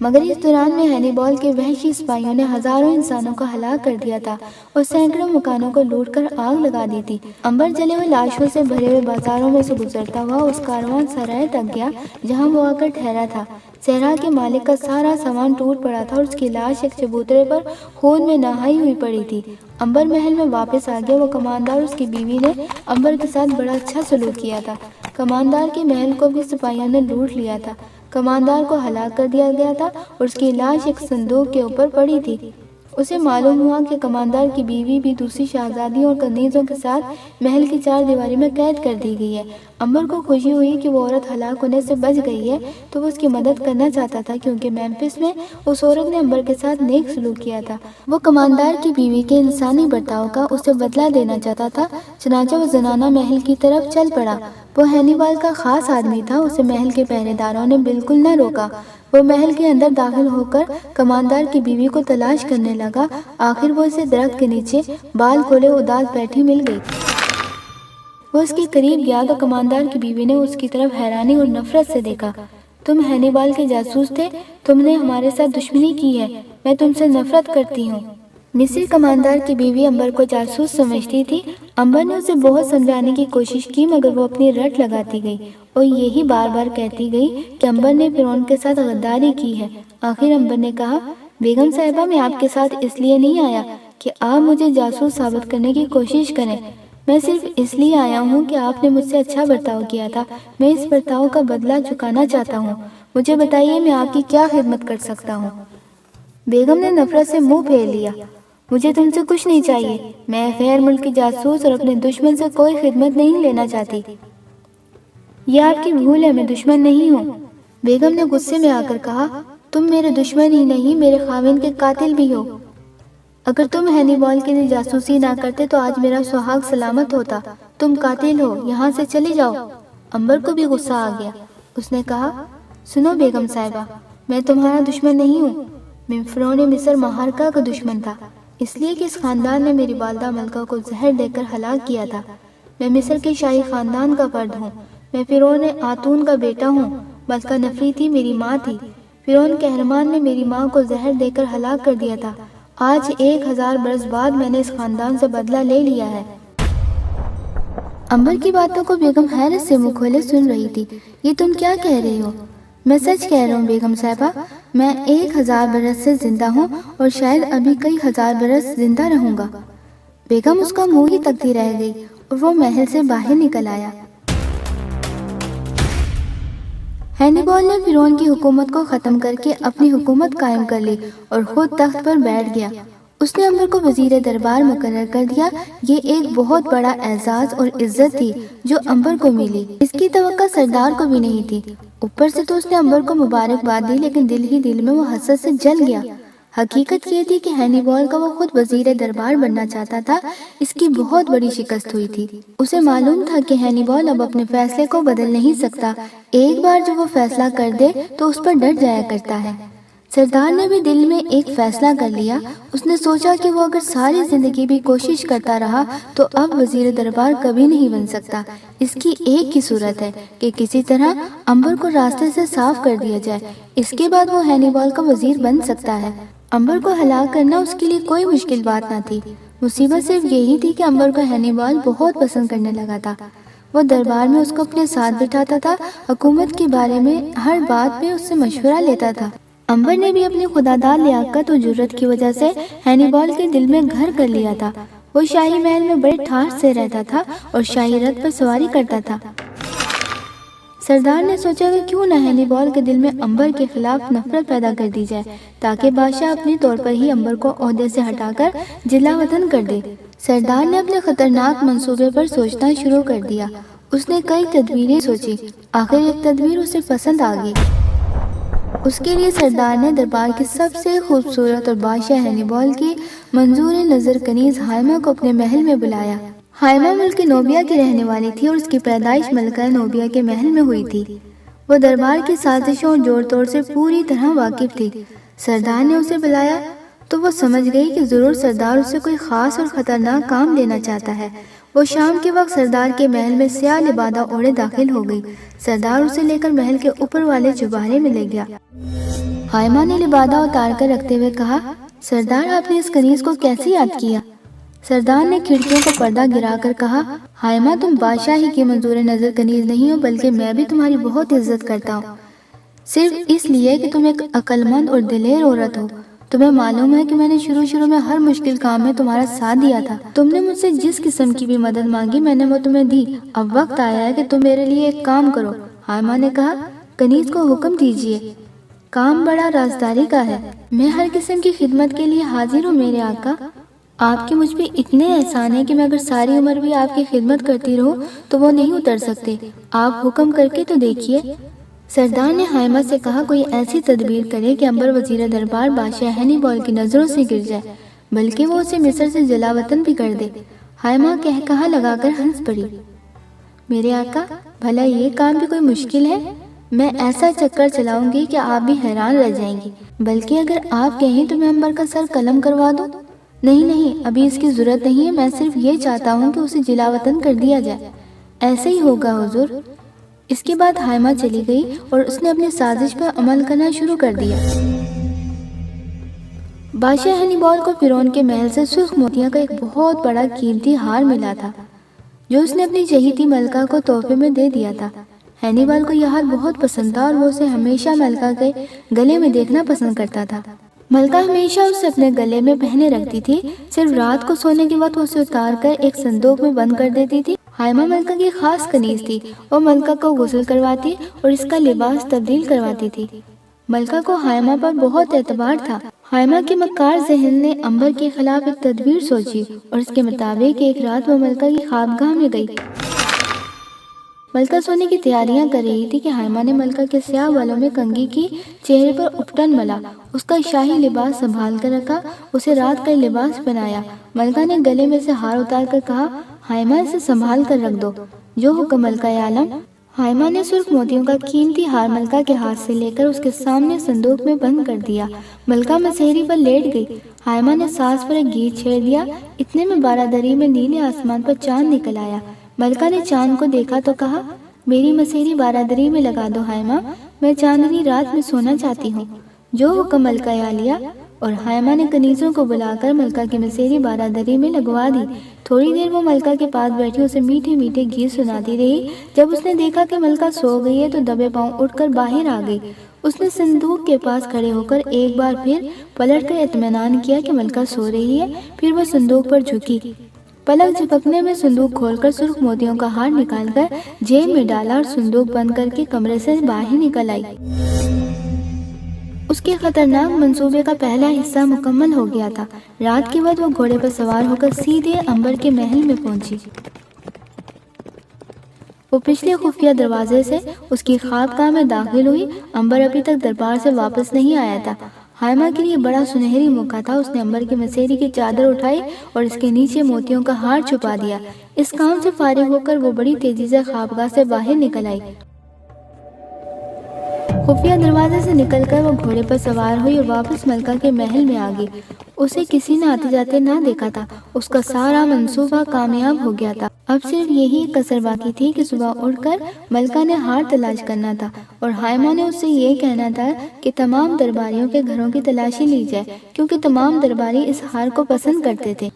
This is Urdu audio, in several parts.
مگر اس دوران میں ہینیبال کے وحشی سپاہیوں نے ہزاروں انسانوں کو ہلاک کر دیا تھا اور سینکڑوں مکانوں کو لوٹ کر آگ لگا دی تھی۔ امبر جلے ہوئے لاشوں سے بھرے ہوئے بازاروں میں سے گزرتا ہوا اس کاروان سرائے تک گیا جہاں وہ آ کر ٹھہرا تھا۔ صحرا کے مالک کا سارا سامان ٹوٹ پڑا تھا اور اس کی لاش ایک چبوترے پر خون میں نہائی ہوئی پڑی تھی۔ امبر محل میں واپس آ گیا۔ وہ کماندار اور اس کی بیوی نے امبر کے ساتھ بڑا اچھا سلوک کیا تھا۔ کماندار کے محل کو بھی سپاہیوں نے لوٹ لیا تھا۔ کماندار کو ہلاک کر دیا گیا تھا اور اس کی لاش ایک صندوق کے اوپر پڑی تھی۔ اسے معلوم ہوا کہ کماندار کی بیوی بھی دوسری شہزادیوں اور کنیزوں کے ساتھ محل کی چار دیواری میں قید کر دی گئی ہے۔ امبر کو خوشی ہوئی کہ وہ عورت ہلاک ہونے سے بچ گئی ہے تو وہ اس کی مدد کرنا چاہتا تھا، کیونکہ میمفس میں اس عورت نے امبر کے ساتھ نیک سلوک کیا تھا۔ وہ کماندار کی بیوی کے انسانی برتاؤ کا اسے بدلہ دینا چاہتا تھا، چنانچہ وہ زنانہ محل کی طرف چل پڑا۔ وہ ہینیبال کا خاص آدمی تھا، اسے محل کے پہرے داروں نے بالکل نہ روکا۔ وہ محل کے اندر داخل ہو کر کماندار کی بیوی کو تلاش کرنے لگا۔ آخر وہ اسے درخت کے نیچے بال کھولے اداس بیٹھی مل گئی۔ وہ اس کے قریب گیا تو کماندار کی بیوی نے اس کی طرف حیرانی اور نفرت سے دیکھا۔ تم ہینیبال کے جاسوس تھے، تم نے ہمارے ساتھ دشمنی کی ہے، میں تم سے نفرت کرتی ہوں۔ مصری کماندار کی بیوی امبر کو جاسوس سمجھتی تھی۔ امبر نے اسے بہت سمجھانے کی کوشش کی مگر وہ اپنی رٹ لگاتی گئی اور یہی بار بار کہتی گئی کہ امبر نے فرعون کے ساتھ غداری کی ہے۔ آخر امبر نے کہا، بیگم صاحبہ، میں آپ کے ساتھ اس لیے نہیں آیا کہ آپ مجھے جاسوس ثابت کرنے کی کوشش کریں، میں صرف اس لیے آیا ہوں کہ آپ نے مجھ سے اچھا برتاؤ کیا تھا، میں اس برتاؤ کا بدلہ چکانا چاہتا ہوں، مجھے بتائیے میں آپ کی کیا خدمت کر سکتا ہوں۔ بیگم نے نفرت سے منہ پھیر لیا، مجھے تم سے کچھ نہیں چاہیے، میں غیر ملکی جاسوس اور اپنے دشمن سے کوئی خدمت نہیں لینا چاہتی۔ یہ آپ کی بھول ہے، میں دشمن نہیں ہوں۔ بیگم نے غصے میں آ کر کہا، تم میرے دشمن ہی نہیں، میرے خاوند کے قاتل بھی ہو۔ اگر تم ہینیبال کے لیے جاسوسی نہ کرتے تو آج میرا سہاگ سلامت ہوتا، تم قاتل ہو، یہاں سے چلے جاؤ۔ امبر کو بھی غصہ آ گیا، اس نے کہا، سنو بیگم صاحبہ، میں تمہارا دشمن نہیں ہوں، میں فرعون مصر مہارکا کا دشمن تھا، اس لیے کہ اس خاندان نے میری والدہ ملکہ کو زہر دے کر ہلاک کیا تھا۔ میں مصر کے شاہی خاندان کا فرد ہوں، میں فرعون آتون کا بیٹا ہوں، ملکہ نفریتی میری ماں تھی، فرعون قہرمان نے میری ماں کو زہر دے کر ہلاک کر دیا تھا۔ آج 1000 برس بعد میں نے اس خاندان سے بدلہ لے لیا ہے۔ امبر کی باتوں کو بیگم حیرت سے منہ کھولے سن رہی تھی۔ یہ تم کیا کہہ رہی ہو؟ میں سچ کہہ رہا ہوں بیگم صاحبہ، میں 1000 برس سے زندہ ہوں اور شاید ابھی کئی ہزار برس زندہ رہوں گا۔ بیگم اس کا منہ ہی تکتی رہ گئی اور وہ محل سے باہر نکل آیا۔ ہینیبال نے فرعون کی حکومت کو ختم کر کے اپنی حکومت قائم کر لی اور خود تخت پر بیٹھ گیا۔ اس نے امبر کو وزیر دربار مقرر کر دیا۔ یہ ایک بہت بڑا اعزاز اور عزت تھی جو امبر کو ملی، اس کی توقع سردار کو بھی نہیں تھی۔ اوپر سے تو اس نے امبر کو مبارکباد دی لیکن دل ہی دل میں وہ حسد سے جل گیا۔ حقیقت یہ تھی کہ ہینیبال کا وہ خود وزیر دربار بننا چاہتا تھا، اس کی بہت بڑی شکست ہوئی تھی۔ اسے معلوم تھا کہ ہینیبال اب اپنے فیصلے کو بدل نہیں سکتا، ایک بار جو وہ فیصلہ کر دے تو اس پر ڈٹ جایا کرتا ہے۔ سردار نے بھی دل میں ایک فیصلہ کر لیا۔ اس نے سوچا کہ وہ اگر ساری زندگی بھی کوشش کرتا رہا تو اب وزیر دربار کبھی نہیں بن سکتا۔ اس کی ایک ہی صورت ہے کہ کسی طرح امبر کو راستے سے صاف کر دیا جائے، اس کے بعد وہ ہینیبال کا وزیر بن سکتا ہے۔ امبر کو ہلاک کرنا اس کے لیے کوئی مشکل بات نہ تھی، مصیبت صرف یہی تھی کہ امبر کو ہینیبال بہت پسند کرنے لگا تھا۔ وہ دربار میں اس کو اپنے ساتھ بٹھاتا تھا، حکومت کے بارے میں ہر بات میں اس سے مشورہ لیتا تھا۔ امبر نے بھی اپنی خوددار لیاقت اور جرت کی وجہ سے ہینیبال کے دل میں گھر کر لیا تھا۔ وہ شاہی محل میں بڑے ٹھاٹ سے رہتا تھا اور شاہی رتھ پر سواری کرتا تھا۔ سردار نے سوچا کہ کیوں نہ ہینیبال کے دل میں امبر کے خلاف نفرت پیدا کر دی جائے تاکہ بادشاہ اپنے طور پر ہی امبر کو عہدے سے ہٹا کر جلا وطن کر دے۔ سردار نے اپنے خطرناک منصوبے پر سوچنا شروع کر دیا۔ اس نے کئی تدبیریں سوچی، آخر ایک تدبیر اسے پسند آ گئی۔ اس کے لیے سردار نے دربار کی سب سے خوبصورت اور بادشاہ ہینیبال کی منظور نظر کنیز ہائمہ کو اپنے محل میں بلایا۔ ہائمہ ملک نوبیا کی رہنے والی تھی اور اس کی پیدائش ملکہ نوبیا کے محل میں ہوئی تھی۔ وہ دربار کی سازشوں اور جوڑ توڑ سے پوری طرح واقف تھی۔ سردار نے اسے بلایا تو وہ سمجھ گئی کہ ضرور سردار اسے کوئی خاص اور خطرناک کام دینا چاہتا ہے۔ وہ شام کے وقت سردار کے محل میں سیاہ لبادہ اوڑھے داخل ہو گئی۔ سردار اسے لے کر محل کے اوپر والے چوبارے میں لے گیا۔ حائمہ نے لبادہ اتار کر رکھتے ہوئے کہا، سردار آپ نے اس کنیز کو کیسے یاد کیا؟ سردار نے کھڑکیوں کا پردہ گرا کر کہا، حائمہ تم بادشاہی کی منظور نظر کنیز نہیں ہو، بلکہ میں بھی تمہاری بہت عزت کرتا ہوں، صرف اس لیے کہ تم ایک عقل مند اور دلیر عورت ہو۔ تمہیں معلوم ہے کہ میں نے شروع میں ہر مشکل کام میں تمہارا ساتھ دیا تھا۔ تم نے مجھ سے جس قسم کی بھی مدد مانگی میں نے وہ تمہیں دی۔ اب وقت آیا ہے کہ تم میرے لیے ایک کام کرو۔ حائمہ نے کہا، کنیز کو حکم دیجیے۔ کام بڑا رازداری کا ہے، میں ہر قسم کی خدمت کے لیے حاضر ہوں میرے آقا۔ آپ کے مجھ پہ اتنے احسان ہیں کہ میں اگر ساری عمر بھی آپ کی خدمت کرتی رہوں تو وہ نہیں اتر سکتے۔ آپ حکم کر کے تو دیکھیے۔ سردار نے حائمہ سے کہا، کوئی ایسی تدبیر کرے کہ عنبر وزیر دربار بادشاہ ہینیبال کی نظروں سے گر جائے، بلکہ وہ اسے مصر سے جلا وطن بھی کر دے۔ حائمہ کہا لگا کر ہنس پڑی، میرے آقا بھلا یہ کام بھی کوئی مشکل ہے؟ میں ایسا چکر چلاؤں گی کہ آپ بھی حیران رہ جائیں گی، بلکہ اگر آپ کہیں تو میں عنبر کا سر قلم کروا دوں۔ نہیں، ابھی اس کی ضرورت نہیں ہے، میں صرف یہ چاہتا ہوں کہ اسے جلا وطن کر دیا جائے۔ ایسے ہی ہوگا حضور۔ اس کے بعد حائمہ چلی گئی اور اس نے اپنی سازش پر عمل کرنا شروع کر دیا۔ بادشاہ ہینیبال کو فرعون کے محل سے سرخ موتیاں کا ایک بہت بڑا قیمتی ہار ملا تھا، جو اس نے اپنی چہیتی ملکہ کو تحفے میں دے دیا تھا۔ ہینیبال کو یہ ہار بہت پسند تھا اور وہ اسے ہمیشہ ملکہ کے گلے میں دیکھنا پسند کرتا تھا۔ ملکہ ہمیشہ اسے اپنے گلے میں پہنے رکھتی تھی، صرف رات کو سونے کے وقت وہ اسے اتار کر ایک صندوق میں بند کر دیتی تھی۔ حائمہ ملکہ کی خاص کنیز تھی، وہ ملکہ کو غسل کرواتی اور اس کا لباس تبدیل کرواتی تھی۔ ملکہ کو حائمہ پر بہت اعتبار تھا۔ حائمہ کے مکار ذہن نے عنبر کے خلاف ایک تدبیر سوچی اور اس کے مطابق ایک رات وہ ملکہ کی خوابگاہ میں گئی۔ ملکہ سونے کی تیاریاں کر رہی تھی کہ حائمہ نے ملکہ کے سیاہ بالوں میں کنگھی کی، چہرے پر اپٹن ملا، اس کا شاہی لباس سنبھال کر رکھا، اسے رات کا لباس پہنایا۔ ملکہ نے گلے میں سے ہار اتار کر کہا، حائمہ اسے سنبھال کر رکھ دو، جو حکم ملکہ عالم۔ حائمہ نے سرخ موتیوں کا قیمتی ہار ملکہ کے ہاتھ سے لے کر اس کے سامنے صندوق میں بند کر دیا۔ ملکہ مسہری پر لیٹ گئی۔ حائمہ نے ساز پر ایک گیت چھیڑ دیا، اتنے میں بارادری میں نیلے آسمان پر چاند نکل آیا۔ ملکہ نے چاند کو دیکھا تو کہا، میری مسہری بارادری میں لگا دو حائمہ، میں چاندنی رات میں سونا چاہتی ہوں، جو حکم ملکہ عالیہ۔ اور حائمہ نے کنیزوں کو بلا کر ملکہ کی مسہری بارادری میں لگوا دی۔ تھوڑی دیر وہ ملکہ کے پاس بیٹھی اسے میٹھے میٹھے گیت سناتی رہی۔ جب اس نے دیکھا کہ ملکہ سو گئی ہے تو دبے پاؤں اٹھ کر باہر آ گئی۔ اس نے صندوق کے پاس کھڑے ہو کر ایک بار پھر پلٹ کر اطمینان کیا کہ ملکہ سو رہی ہے، پھر وہ صندوق پر جھکی۔ پلک جھپکنے میں صندوق کھول کر سرخ موتیوں کا ہار نکال کر جیب میں ڈالا اور صندوق بند کر کے کمرے سے باہر نکل آئی۔ اس کے خطرناک منصوبے کا پہلا حصہ مکمل ہو گیا تھا۔ رات کے وقت وہ گھوڑے پر سوار ہو کر سیدھے عنبر کے محل میں پہنچی۔ وہ پچھلے خفیہ دروازے سے اس کی خوابگاہ میں داخل ہوئی۔ عنبر ابھی تک دربار سے واپس نہیں آیا تھا۔ حائمہ کے لیے بڑا سنہری موقع تھا۔ اس نے عنبر کی مسہری کی چادر اٹھائی اور اس کے نیچے موتیوں کا ہار چھپا دیا۔ اس کام سے فارغ ہو کر وہ بڑی تیزی سے خوابگاہ سے باہر نکل آئی۔ خفیہ دروازے سے نکل کر وہ گھوڑے پر سوار ہوئی اور واپس ملکہ کے محل میں آ گئی۔ اسے کسی نے آتے جاتے نہ دیکھا تھا۔ اس کا سارا منصوبہ کامیاب ہو گیا تھا۔ اب صرف یہی کسر باقی تھی کہ صبح اٹھ کر ملکہ نے ہار تلاش کرنا تھا اور حائمہ نے اس سے یہ کہنا تھا کہ تمام درباریوں کے گھروں کی تلاشی لی جائے، کیونکہ تمام درباری اس ہار کو پسند کرتے تھے۔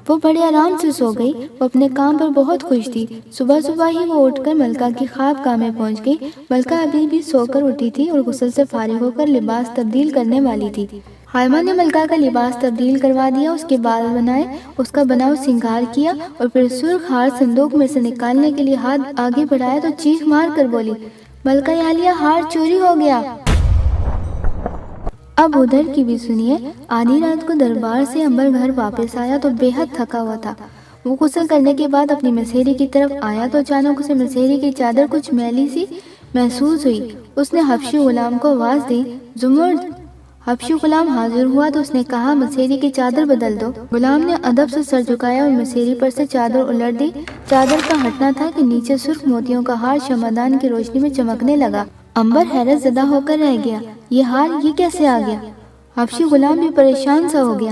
وہ بڑے آرام سے سو گئی۔ وہ اپنے کام پر بہت خوش تھی۔ صبح ہی وہ اٹھ کر ملکہ کی خوابگاہ میں پہنچ گئی۔ ملکہ ابھی بھی سو کر اٹھی تھی اور غسل سے فارغ ہو کر لباس تبدیل کرنے والی تھی۔ حائمہ نے ملکہ کا لباس تبدیل کروا دیا، اس کے بال بنائے، اس کا بناؤ سنگار کیا اور پھر سرخ ہار صندوق میں سے نکالنے کے لیے ہاتھ آگے بڑھایا تو چیخ مار کر بولی، ملکہ عالیہ ہار چوری ہو گیا۔ اب ادھر کی بھی سنیے۔ آدھی رات کو دربار سے عنبر گھر واپس آیا تو بے حد تھکا ہوا تھا۔ وہ غسل کرنے کے بعد اپنی مسہری کی طرف آیا تو اچانک اسے مسہری کی چادر کچھ میلی سی محسوس ہوئی۔ اس نے حبشی غلام کو آواز دی، زمرد۔ حبشی غلام حاضر ہوا تو اس نے کہا، مسہری کی چادر بدل دو۔ غلام نے ادب سے سر جھکایا اور مسہری پر سے چادر الٹ دی۔ چادر کا ہٹنا تھا کہ نیچے سرخ موتیوں کا ہار شمعدان کی روشنی میں چمکنے لگا۔ عنبر حیرت زدہ ہو کر رہ گیا، یہ ہار یہ کیسے آ گیا؟ حبشی غلام بھی پریشان سا ہو گیا۔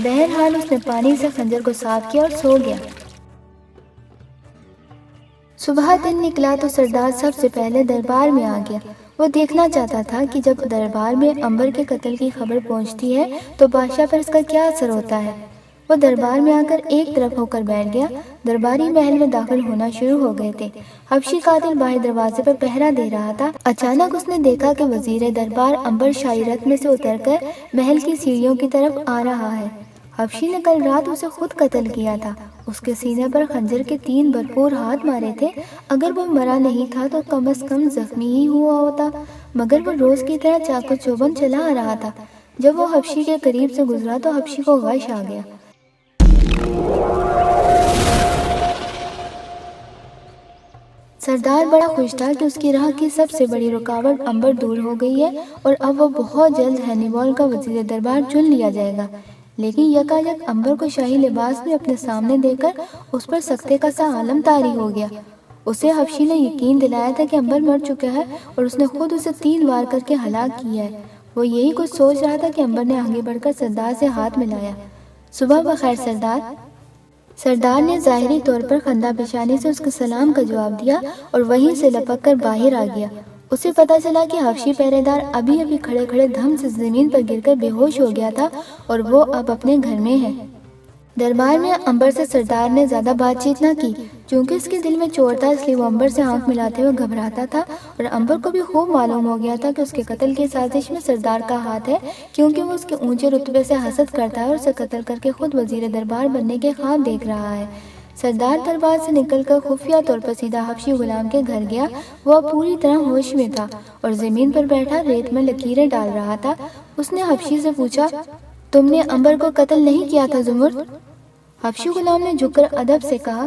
بہرحال اس نے پانی سے خنجر کو صاف کیا اور سو گیا۔ صبح دن نکلا تو سردار سب سے پہلے دربار میں آ گیا۔ وہ دیکھنا چاہتا تھا کہ جب دربار میں عنبر کے قتل کی خبر پہنچتی ہے تو بادشاہ پر اس کا کیا اثر ہوتا ہے۔ وہ دربار میں آ کر ایک طرف ہو کر بیٹھ گیا۔ درباری محل میں داخل ہونا شروع ہو گئے تھے۔ حبشی قاتل باہر دروازے پر پہرا دے رہا تھا۔ اچانک اس نے دیکھا کہ وزیر دربار عنبر شاہی رتھ میں سے اتر کر محل کی سیڑھیوں کی طرف آ رہا ہے۔ حبشی نے کل رات اسے خود قتل کیا تھا۔ اس کے سینے پر خنجر کے 3 بھرپور ہاتھ مارے تھے۔ اگر وہ مرا نہیں تھا تو کم از کم زخمی ہی ہوا ہوتا، مگر وہ روز کی طرح چاقو چوبند چلا آ رہا تھا۔ جب وہ حبشی کے قریب سے گزرا تو حبشی کو غش آ گیا۔ سردار بڑا خوش تھا کہ اس کی راہ کی سب سے بڑی رکاوٹ عنبر دور ہو گئی ہے اور اب وہ بہت جلد ہینیبال کا وزیر دربار چن لیا جائے گا۔ لیکن یکایک عنبر کو شاہی لباس میں اپنے سامنے دیکھ کر اس پر سکتے کا سا عالم طاری ہو گیا۔ اسے حبشی نے یقین دلایا تھا کہ عنبر مر چکا ہے اور اس نے خود اسے 3 وار کر کے ہلاک کیا ہے۔ وہ یہی کچھ سوچ رہا تھا کہ عنبر نے آگے بڑھ کر سردار سے ہاتھ ملایا۔ صبح بخیر سردار۔ سردار نے ظاہری طور پر خندہ پیشانی سے اس کے سلام کا جواب دیا اور وہیں سے لپک کر باہر آ گیا۔ اسے پتا چلا کہ حبشی پہرے دار ابھی ابھی کھڑے کھڑے دھم سے زمین پر گر کر بے ہوش ہو گیا تھا اور وہ اب اپنے گھر میں ہے۔ دربار میں عنبر سے سردار نے زیادہ بات چیت نہ کی، چونکہ اس کے دل میں چور تھا، اس لیے وہ عنبر سے آنکھ ملاتے ہوئے گھبراتا تھا اور عنبر کو بھی خوب معلوم ہو گیا تھا کہ اس کے قتل کی سازش میں سردار کا ہاتھ ہے، کیونکہ وہ اس کے اونچے رتبے سے حسد کرتا ہے اور اسے قتل کر کے خود وزیر دربار بننے کے خواب دیکھ رہا ہے۔ سردار دربار سے نکل کر خفیہ طور پر سیدھا حبشی غلام کے گھر گیا۔ وہ پوری طرح ہوش میں تھا اور زمین پر بیٹھا ریت میں لکیریں ڈال رہا تھا۔ اس نے حبشی سے پوچھا، تم نے عنبر کو قتل نہیں کیا تھا زمرد؟ حبشی غلام نے جھک کر ادب سے کہا،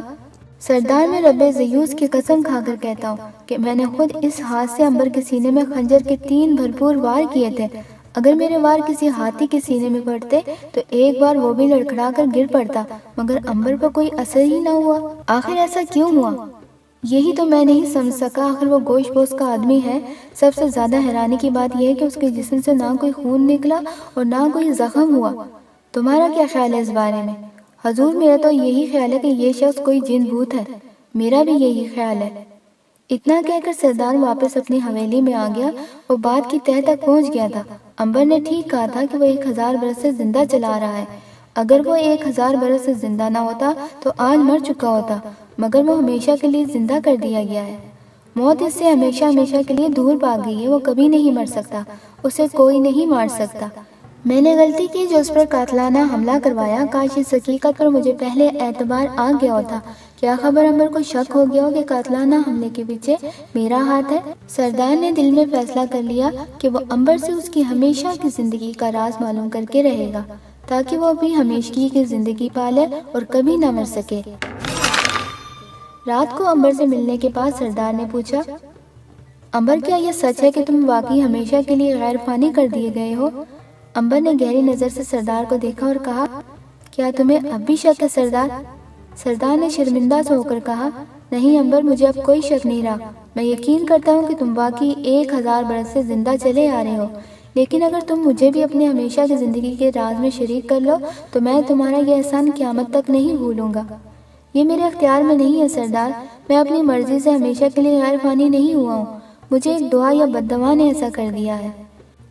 سردار میں رب زیوس کی قسم کھا کر کہتا ہوں کہ میں نے خود اس ہاتھ سے عنبر کے سینے میں خنجر کے 3 بھرپور وار کیے تھے۔ اگر میرے وار کسی ہاتھی کے سینے میں پڑتے تو ایک بار وہ بھی لڑکھڑا کر گر پڑتا، مگر عنبر پر کوئی اثر ہی نہ ہوا۔ آخر ایسا کیوں ہوا؟ یہی تو میں نہیں سمجھ سکا۔ آخر وہ گوشت پوش کا آدمی ہے۔ سب سے زیادہ حیرانی کی بات یہ ہے کہ اس کے جسم سے نہ کوئی خون نکلا اور نہ کوئی زخم ہوا۔ تمہارا کیا خیال ہے اس بارے میں؟ حضور، میرا تو یہی خیال ہے کہ یہ شخص کوئی جن بھوت ہے۔ میرا بھی یہی خیال ہے۔ اتنا کہہ کر سردار واپس اپنی حویلی میں آ گیا۔ وہ بات کی تہہ تک پہنچ گیا تھا۔ عنبر نے ٹھیک کہا تھا کہ وہ 1000 برس سے زندہ چلا رہا ہے۔ اگر وہ 1000 برس سے زندہ نہ ہوتا تو آج مر چکا ہوتا، مگر وہ ہمیشہ کے لیے زندہ کر دیا گیا ہے۔ موت اس سے ہمیشہ ہمیشہ کے لیے دور بھاگ گئی ہے۔ وہ کبھی نہیں مر سکتا، اسے کوئی نہیں مار سکتا۔ میں نے غلطی کی جو اس پر قاتلانہ حملہ کروایا۔ کاش اس حقیقت پر مجھے پہلے اعتبار آ گیا ہوتا۔ کیا خبر عنبر کو شک ہو گیا ہو کہ قاتلانہ حملے کے پیچھے میرا ہاتھ ہے؟ سردار نے دل میں فیصلہ کر لیا کہ وہ عنبر سے اس کی ہمیشہ کی زندگی کا راز معلوم کر کے رہے گا، تاکہ وہ بھی ہمیشگی کی زندگی پالے اور کبھی نہ مر سکے۔ رات کو عنبر سے ملنے کے بعد سردار نے پوچھا، عنبر کیا یہ سچ ہے کہ تم واقعی ہمیشہ کے لیے غیر فانی کر دیے گئے ہو؟ عنبر نے گہری نظر سے سردار کو دیکھا اور کہا، کیا تمہیں اب بھی شک ہے سردار؟ سردار نے شرمندہ سے ہو کر کہا، نہیں عنبر، مجھے اب کوئی شک نہیں رہا۔ میں یقین کرتا ہوں کہ تم واقعی 1000 برس سے زندہ چلے آ رہے ہو، لیکن اگر تم مجھے بھی اپنے ہمیشہ کی زندگی کے راز میں شریک کر لو تو میں تمہارا یہ احسان قیامت تک نہیں بھولوں گا۔ یہ میرے اختیار میں نہیں ہے سردار۔ میں اپنی مرضی سے ہمیشہ کے لیے غیر فانی نہیں ہوا ہوں۔ مجھے ایک دعا یا بد دعا نے ایسا کر دیا ہے۔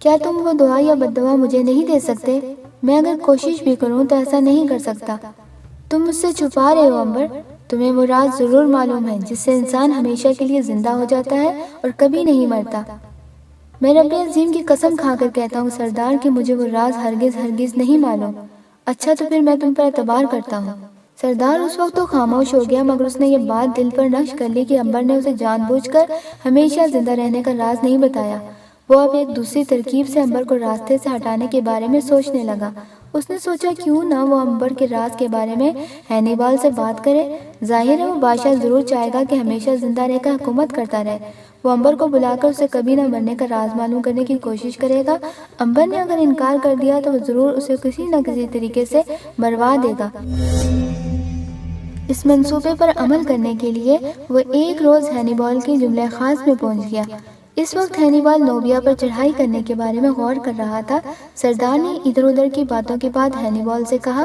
کیا تم وہ دعا یا بد دعا مجھے نہیں دے سکتے؟ میں اگر کوشش بھی کروں تو ایسا نہیں کر سکتا۔ تم مجھ سے چھپا رہے ہو عنبر۔ تمہیں وہ راز ضرور معلوم ہے جس سے انسان ہمیشہ کے لیے زندہ ہو جاتا ہے اور کبھی نہیں مرتا۔ میں رب عظیم کی قسم کھا کر کہتا ہوں سردار کہ مجھے وہ راز ہرگز ہرگز نہیں معلوم۔ اچھا تو پھر میں تم پر اعتبار کرتا ہوں۔ سردار اس وقت تو خاموش ہو گیا، مگر اس نے یہ بات دل پر نقش کر لی کہ عنبر نے اسے جان بوجھ کر ہمیشہ زندہ رہنے کا راز نہیں بتایا۔ وہ اب ایک دوسری ترکیب سے عنبر کو راستے سے ہٹانے کے بارے میں سوچنے لگا۔ اس نے سوچا کیوں نہ وہ عنبر کے راز کے بارے میں ہینیبال سے بات کرے۔ ظاہر ہے وہ بادشاہ ضرور چاہے گا کہ ہمیشہ زندہ رہ کر حکومت کرتا رہے۔ وہ عنبر کو بلا کر اسے کبھی نہ مرنے کا راز معلوم کرنے کی کوشش کرے گا۔ عنبر نے اگر انکار کر دیا تو وہ ضرور اسے کسی نہ کسی طریقے سے مروا دے گا۔ اس منصوبے پر عمل کرنے کے لیے وہ ایک روز ہینیبال کی جملہ خاص میں پہنچ گیا۔ اس وقت ہینیبال نوبیا پر چڑھائی کرنے کے بارے میں غور کر رہا تھا۔ سردار نے ادھر ادھر کی باتوں کے بعد ہینیبال سے کہا،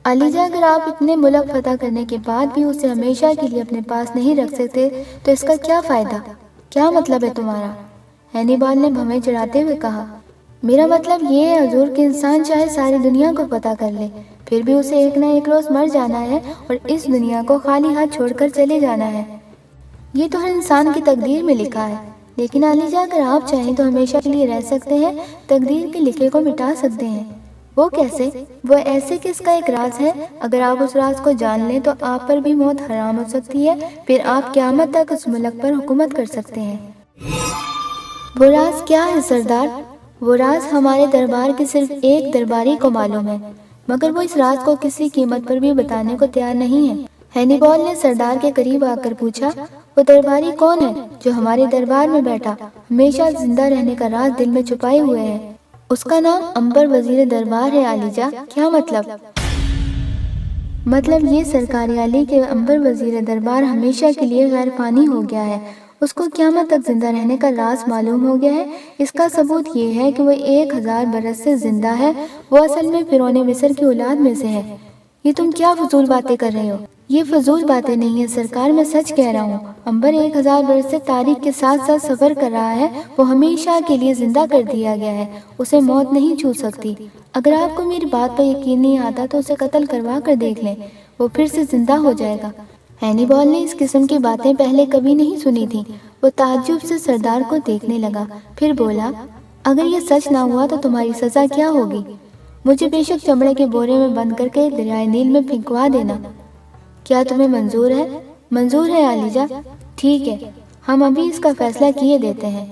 علیجا، اگر آپ اتنے ملک فتح کرنے کے بعد بھی اسے ہمیشہ کے لیے اپنے پاس نہیں رکھ سکتے تو اس کا کیا فائدہ؟ کیا مطلب ہے تمہارا؟ ہینیبال نے بھویں چڑھاتے ہوئے کہا، میرا مطلب یہ ہے حضور کہ انسان چاہے ساری دنیا کو فتح کر لے، پھر بھی اسے ایک نہ ایک روز مر جانا ہے اور اس دنیا کو خالی ہاتھ چھوڑ کر چلے جانا ہے۔ یہ تو ہر انسان کی تقدیر میں لکھا ہے، لیکن علیجا، اگر آپ چاہیں تو ہمیشہ کے لیے رہ سکتے ہیں، تقدیر کے لکھے کو مٹا سکتے ہیں۔ وہ کیسے؟ وہ ایسے کہ اس کا ایک راز ہے، اگر آپ اس راز کو جان لیں تو آپ پر بھی موت حرام ہو سکتی ہے، پھر آپ قیامت تک اس ملک پر حکومت کر سکتے ہیں۔ وہ راز کیا ہے سردار؟ وہ راز ہمارے دربار کے صرف ایک درباری کو معلوم ہے، مگر وہ اس راز کو کسی قیمت پر بھی بتانے کو تیار نہیں ہے۔ ہینیبال نے سردار کے قریب آ کر پوچھا، وہ درباری کون ہے جو ہمارے دربار میں بیٹھا ہمیشہ زندہ رہنے کا راز دل میں چھپائے ہوئے ہے؟ اس کا نام امبر وزیر دربار ہے علیجا۔ کیا مطلب؟ مطلب یہ سرکار عالی کہ امبر وزیر دربار ہمیشہ کے لیے غیر فانی ہو گیا ہے، اس کو قیامت تک زندہ رہنے کا راز معلوم ہو گیا ہے۔ اس کا ثبوت یہ ہے کہ وہ 1000 برس سے زندہ ہے، وہ اصل میں فرعون مصر کی اولاد میں سے ہے۔ یہ تم کیا فضول باتیں کر رہے ہو؟ یہ فضول باتیں نہیں ہیں سرکار، میں سچ کہہ رہا ہوں۔ امبر 1000 برس سے تاریخ کے ساتھ ساتھ سفر کر رہا ہے، وہ ہمیشہ کے لیے زندہ کر دیا گیا ہے، اسے موت نہیں چھو سکتی۔ اگر آپ کو میری بات پر یقین نہیں آتا تو اسے قتل کروا کر دیکھ لیں، وہ پھر سے زندہ ہو جائے گا۔ ہینیبال نے اس قسم کی باتیں پہلے کبھی نہیں سنی تھیں۔ وہ تعجب سے سردار کو دیکھنے لگا، پھر بولا، اگر یہ سچ نہ ہوا تو تمہاری سزا کیا ہوگی؟ مجھے بے شک چمڑے کے بورے میں بند کر کے دریائے نیل میں پھینکوا دینا۔ کیا تمہیں منظور ہے؟ منظور ہے علیجا۔ ٹھیک ہے، ہم ابھی اس کا فیصلہ کیے دیتے ہیں۔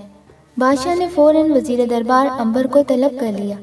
بادشاہ نے فوراً وزیر دربار امبر کو طلب کر لیا۔